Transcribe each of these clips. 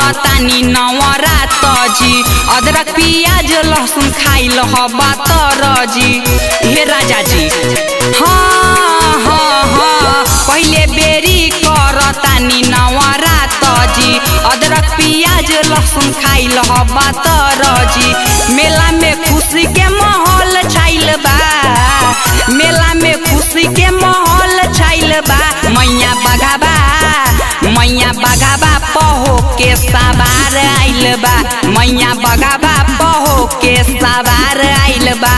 करतानी नवरात जी। अदरक प्याज लहसुन खाइल बातर जी। हे राजा जी हाँ हाँ हाँ पहले बेरी करतानी नवरात जी। अदरक प्याज लहसुन खाइल बातर जी। मेला में खुशी के माहौल छाइल बा। मेला में खुशी के माहौल छाइल बा। मैया बगाबा पहो के सवार आइल बा। मैया बगाबा पहो के सवार आइल बा।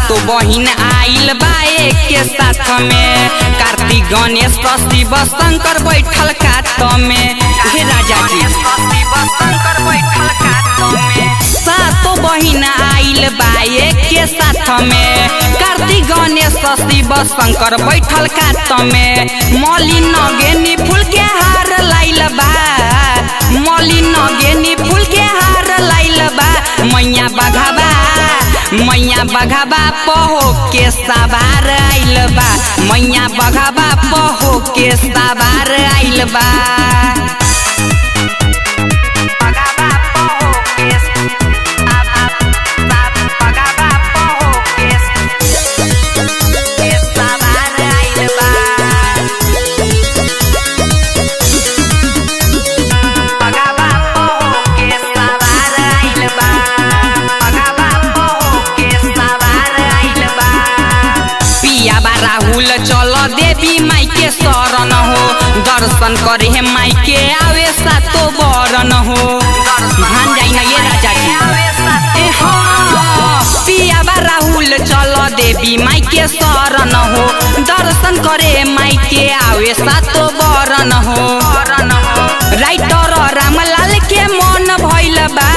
तो बहिन आइल बा एक के साथ में। कार्तिक गणेश शिव शंकर बैठल कात में। हे राजा जी सातो बहिन आइल बा एक के साथ में। कार्तिक गणेश शिव शंकर बैठल कात में। मलिन गेनी फूल के हार लाइल बा। मलिन गेनी फूल के हार लाइल बा। मैया बगाबा पहो के सवार आइल बा। मैया बगाबा पहो के सवार आइल बा। राहुल चलो देवी माई के शरण हो। दर्शन करे है माई के आवे सातो बरन हो। मान जाई ना ये राजा जी पियाबा राहुल चलो देवी माई के शरण हो। दर्शन करे माई के आवे सातो बरन हो। राइटर रामलाल के मन भइल बा।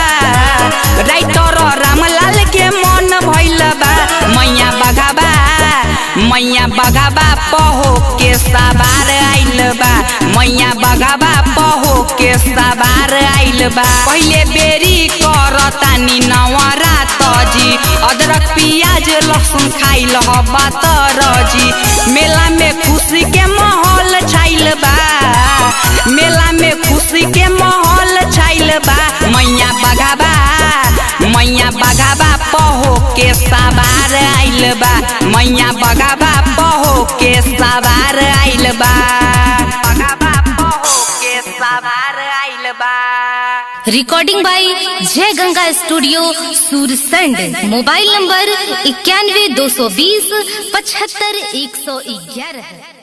राइटर रामलाल के मन भइल बा। मैया बगाबा पहो के सवार आइल बा। मैया बगाबा पहो के सवार आइल बा। पहले बेरी करतानी नवरात जी। अदरक प्याज लहसुन खाइल बातर जी। मेला में खुशी के माहौल छाइल बा। मेला में खुशी के माहौल छाइल बा। मैया बगाबा पहो के सवार आइल बा। मैया बगाबा पहो के सवार आइल बा। बगाबा पहो के सवार आइल बा। रिकॉर्डिंग बाय जय Ganga studio Sursand. Mobile number 91 220 75 111।